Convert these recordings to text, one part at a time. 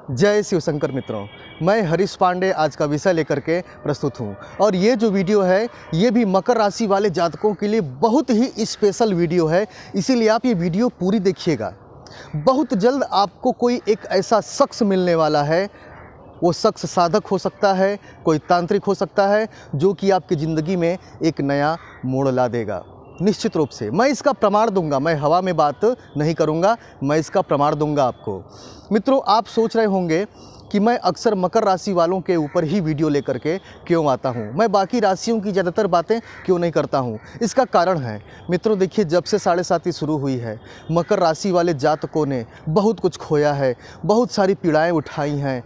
जय शिवशंकर मित्रों, मैं हरीश पांडे आज का विषय लेकर के प्रस्तुत हूँ। और ये जो वीडियो है ये भी मकर राशि वाले जातकों के लिए बहुत ही स्पेशल वीडियो है, इसीलिए आप ये वीडियो पूरी देखिएगा। बहुत जल्द आपको कोई एक ऐसा शख्स मिलने वाला है, वो शख्स साधक हो सकता है, कोई तांत्रिक हो सकता है, जो कि आपकी ज़िंदगी में एक नया मोड़ ला देगा। निश्चित रूप से मैं इसका प्रमाण दूंगा, मैं हवा में बात नहीं करूंगा, मैं इसका प्रमाण दूंगा आपको। मित्रों, आप सोच रहे होंगे कि मैं अक्सर मकर राशि वालों के ऊपर ही वीडियो लेकर के क्यों आता हूं, मैं बाकी राशियों की ज़्यादातर बातें क्यों नहीं करता हूं। इसका कारण है मित्रों, देखिए, जब से 7.5 शुरू हुई है, मकर राशि वाले जातकों ने बहुत कुछ खोया है, बहुत सारी पीड़ाएँ उठाई हैं।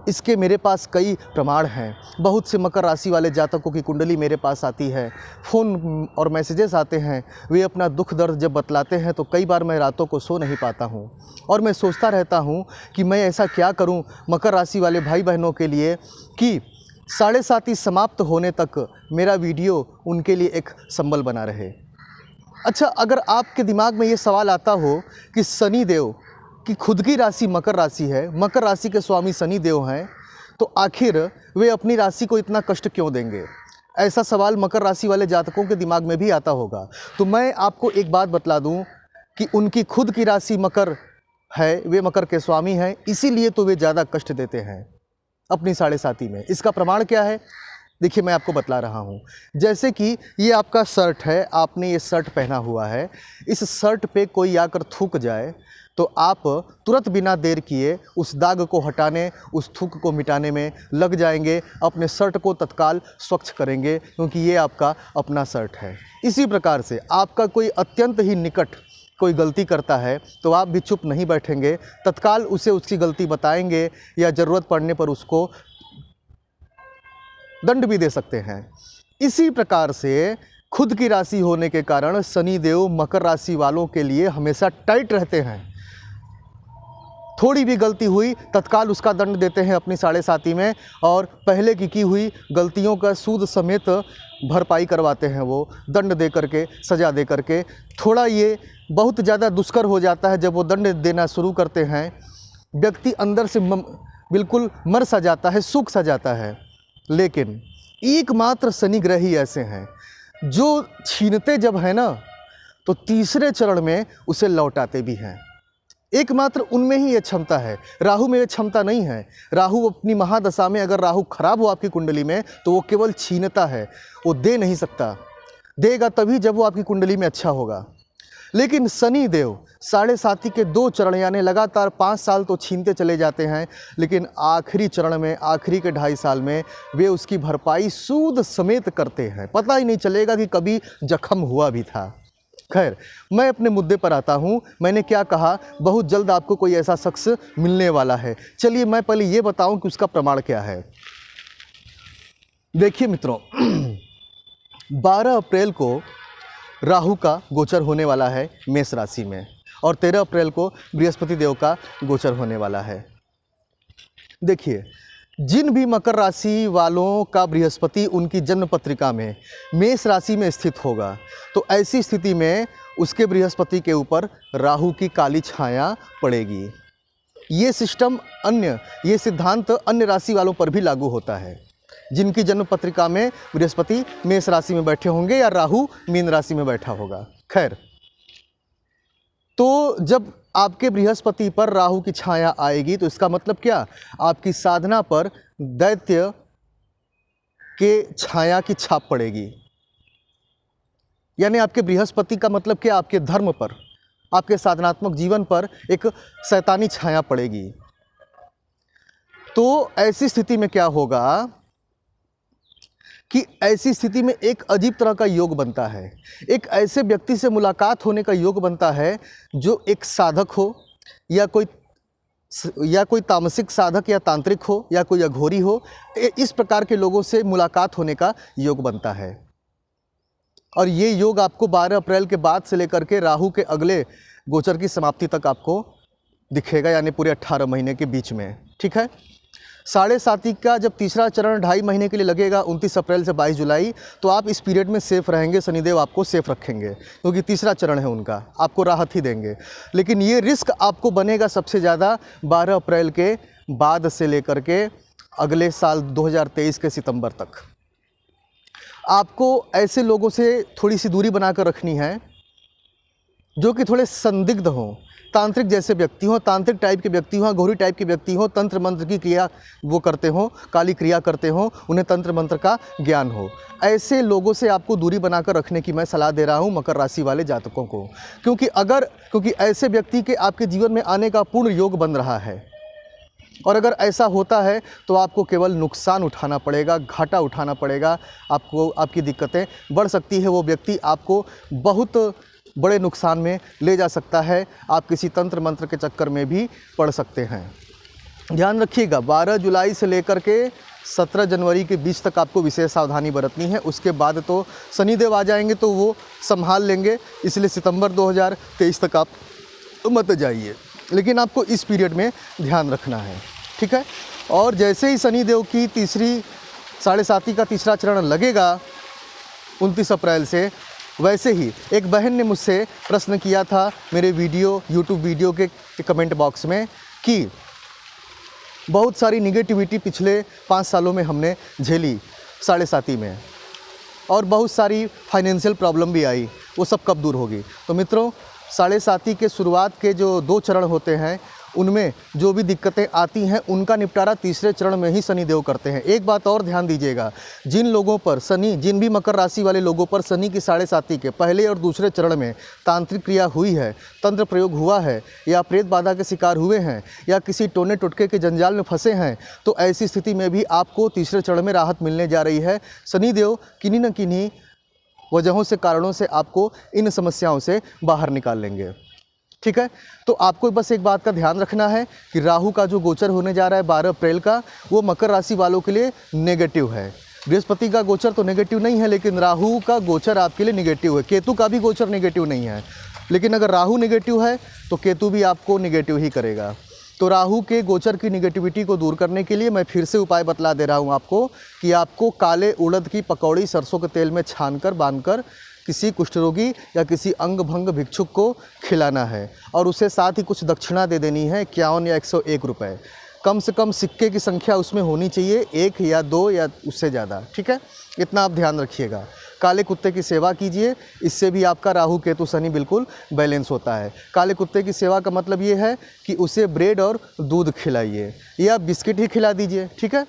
इसके मेरे पास कई प्रमाण हैं। बहुत से मकर राशि वाले जातकों की कुंडली मेरे पास आती है, फ़ोन और मैसेजेस आते हैं, वे अपना दुख दर्द जब बतलाते हैं तो कई बार मैं रातों को सो नहीं पाता हूँ और मैं सोचता रहता हूँ कि मैं ऐसा क्या करूँ मकर राशि वाले भाई बहनों के लिए कि 7.5 समाप्त होने तक मेरा वीडियो उनके लिए एक संबल बना रहे। अच्छा, अगर आपके दिमाग में ये सवाल आता हो कि शनि देव कि खुद की राशि मकर राशि है, मकर राशि के स्वामी शनि देव हैं, तो आखिर वे अपनी राशि को इतना कष्ट क्यों देंगे? ऐसा सवाल मकर राशि वाले जातकों के दिमाग में भी आता होगा। तो मैं आपको एक बात बतला दूं कि उनकी खुद की राशि मकर है, वे मकर के स्वामी हैं, इसीलिए तो वे ज़्यादा कष्ट देते हैं अपनी 7.5 में। इसका प्रमाण क्या है? देखिए, मैं आपको बतला रहा हूँ। जैसे कि ये आपका शर्ट है, आपने ये शर्ट पहना हुआ है, इस शर्ट पे कोई आकर थूक जाए तो आप तुरंत बिना देर किए उस दाग को हटाने, उस थूक को मिटाने में लग जाएंगे, अपने शर्ट को तत्काल स्वच्छ करेंगे, क्योंकि ये आपका अपना शर्ट है। इसी प्रकार से आपका कोई अत्यंत ही निकट कोई गलती करता है तो आप भी चुप नहीं बैठेंगे, तत्काल उसे उसकी गलती बताएंगे या ज़रूरत पड़ने पर उसको दंड भी दे सकते हैं। इसी प्रकार से खुद की राशि होने के कारण शनि देव मकर राशि वालों के लिए हमेशा टाइट रहते हैं। थोड़ी भी गलती हुई तत्काल उसका दंड देते हैं अपनी 7.5 में, और पहले की हुई गलतियों का सूद समेत भरपाई करवाते हैं, वो दंड दे करके, सज़ा दे करके। थोड़ा ये बहुत ज़्यादा दुष्कर हो जाता है जब वो दंड देना शुरू करते हैं, व्यक्ति अंदर से बिल्कुल मर सा जाता है, सूख सा जाता है। लेकिन एकमात्र शनि ग्रह ही ऐसे हैं जो छीनते जब है ना, तो तीसरे चरण में उसे लौटाते भी हैं। एकमात्र उनमें ही ये क्षमता है, राहु में ये क्षमता नहीं है। राहु अपनी महादशा में, अगर राहु खराब हो आपकी कुंडली में, तो वो केवल छीनता है, वो दे नहीं सकता। देगा तभी जब वो आपकी कुंडली में अच्छा होगा। लेकिन शनि देव 7.5 के 2 चरण यानी लगातार 5 साल तो छीनते चले जाते हैं, लेकिन आखिरी चरण में, आखिरी के 2.5 साल में वे उसकी भरपाई सूद समेत करते हैं। पता ही नहीं चलेगा कि कभी जख्म हुआ भी था। खैर, मैं अपने मुद्दे पर आता हूँ। मैंने क्या कहा, बहुत जल्द आपको कोई ऐसा शख्स मिलने वाला है। चलिए मैं पहले ये बताऊँ कि उसका प्रमाण क्या है। देखिए मित्रों, 12 अप्रैल को राहु का गोचर होने वाला है मेष राशि में, और 13 अप्रैल को बृहस्पति देव का गोचर होने वाला है। देखिए, जिन भी मकर राशि वालों का बृहस्पति उनकी जन्म पत्रिका में मेष राशि में स्थित होगा, तो ऐसी स्थिति में उसके बृहस्पति के ऊपर राहु की काली छाया पड़ेगी। ये सिस्टम ये सिद्धांत अन्य राशि वालों पर भी लागू होता है, जिनकी जन्म पत्रिका में बृहस्पति मेष राशि में बैठे होंगे या राहु मीन राशि में बैठा होगा। खैर, तो जब आपके बृहस्पति पर राहु की छाया आएगी तो इसका मतलब क्या, आपकी साधना पर दैत्य के छाया की छाप पड़ेगी। यानी आपके बृहस्पति का मतलब क्या, आपके धर्म पर, आपके साधनात्मक जीवन पर एक शैतानी छाया पड़ेगी। तो ऐसी स्थिति में क्या होगा कि ऐसी स्थिति में एक अजीब तरह का योग बनता है। एक ऐसे व्यक्ति से मुलाकात होने का योग बनता है जो एक साधक हो, या कोई तामसिक साधक या तांत्रिक हो, या कोई अघोरी हो। इस प्रकार के लोगों से मुलाकात होने का योग बनता है, और ये योग आपको 12 अप्रैल के बाद से लेकर के राहु के अगले गोचर की समाप्ति तक आपको दिखेगा, यानी पूरे 18 महीने के बीच में। ठीक है। 7.5 का जब तीसरा चरण 2.5 महीने के लिए लगेगा, 29 अप्रैल से 22 जुलाई, तो आप इस पीरियड में सेफ रहेंगे। शनिदेव आपको सेफ रखेंगे, क्योंकि तीसरा चरण है उनका, आपको राहत ही देंगे। लेकिन ये रिस्क आपको बनेगा सबसे ज़्यादा 12 अप्रैल के बाद से लेकर के अगले साल 2023 के सितंबर तक आपको ऐसे लोगों से थोड़ी सी दूरी बनाकर रखनी है जो कि थोड़े संदिग्ध हों, तांत्रिक जैसे व्यक्ति हों, तांत्रिक टाइप के व्यक्ति हों, घोरी टाइप के व्यक्ति हों, तंत्र मंत्र की क्रिया वो करते हों, काली क्रिया करते हों, उन्हें तंत्र मंत्र का ज्ञान हो। ऐसे लोगों से आपको दूरी बनाकर रखने की मैं सलाह दे रहा हूं मकर राशि वाले जातकों को, क्योंकि ऐसे व्यक्ति के आपके जीवन में आने का पूर्ण योग बन रहा है। और अगर ऐसा होता है तो आपको केवल नुकसान उठाना पड़ेगा, घाटा उठाना पड़ेगा, आपकी दिक्कतें बढ़ सकती है। वो व्यक्ति आपको बहुत बड़े नुकसान में ले जा सकता है, आप किसी तंत्र मंत्र के चक्कर में भी पड़ सकते हैं। ध्यान रखिएगा, 12 जुलाई से लेकर के 17 जनवरी के बीच तक आपको विशेष सावधानी बरतनी है। उसके बाद तो शनिदेव आ जाएंगे तो वो संभाल लेंगे, इसलिए सितंबर 2023 तक आप मत जाइए, लेकिन आपको इस पीरियड में ध्यान रखना है, ठीक है। और जैसे ही शनिदेव की साढ़े साती का तीसरा चरण लगेगा 29 अप्रैल से, वैसे ही एक बहन ने मुझसे प्रश्न किया था मेरे यूट्यूब वीडियो के कमेंट बॉक्स में कि बहुत सारी निगेटिविटी पिछले 5 सालों में हमने झेली साढ़े साती में, और बहुत सारी फाइनेंशियल प्रॉब्लम भी आई, वो सब कब दूर होगी। तो मित्रों, साढ़े साती के शुरुआत के जो 2 चरण होते हैं उनमें जो भी दिक्कतें आती हैं उनका निपटारा तीसरे चरण में ही शनिदेव करते हैं। एक बात और ध्यान दीजिएगा, जिन भी मकर राशि वाले लोगों पर शनि की साढ़े साती के पहले और दूसरे चरण में तांत्रिक क्रिया हुई है, तंत्र प्रयोग हुआ है, या प्रेत बाधा के शिकार हुए हैं, या किसी टोने टुटके के जंजाल में फंसे हैं, तो ऐसी स्थिति में भी आपको तीसरे चरण में राहत मिलने जा रही है। शनिदेव किन्हीं न किन्हीं वजहों से, कारणों से आपको इन समस्याओं से बाहर निकाल लेंगे, ठीक है। तो आपको बस एक बात का ध्यान रखना है कि राहु का जो गोचर होने जा रहा है 12 अप्रैल का, वो मकर राशि वालों के लिए नेगेटिव है। बृहस्पति का गोचर तो नेगेटिव नहीं है, लेकिन राहु का गोचर आपके लिए नेगेटिव है। केतु का भी गोचर नेगेटिव नहीं है, लेकिन अगर राहु नेगेटिव है तो केतु भी आपको नेगेटिव ही करेगा। तो राहु के गोचर की नेगेटिविटी को दूर करने के लिए मैं फिर से उपाय बतला दे रहा हूँ आपको कि आपको काले उड़द की पकौड़ी सरसों के तेल में छानकर बांधकर किसी कुष्ठ रोगी या किसी अंग भंग भिक्षुक को खिलाना है, और उसे साथ ही कुछ दक्षिणा दे देनी है, 51 या 101 रुपये। कम से कम सिक्के की संख्या उसमें होनी चाहिए, 1 या 2 या उससे ज़्यादा, ठीक है। इतना आप ध्यान रखिएगा। काले कुत्ते की सेवा कीजिए, इससे भी आपका राहु केतु शनि बिल्कुल बैलेंस होता है। काले कुत्ते की सेवा का मतलब ये है कि उसे ब्रेड और दूध खिलाइए या बिस्किट ही खिला दीजिए, ठीक है।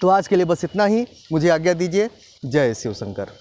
तो आज के लिए बस इतना ही, मुझे आज्ञा दीजिए। जय शिव शंकर।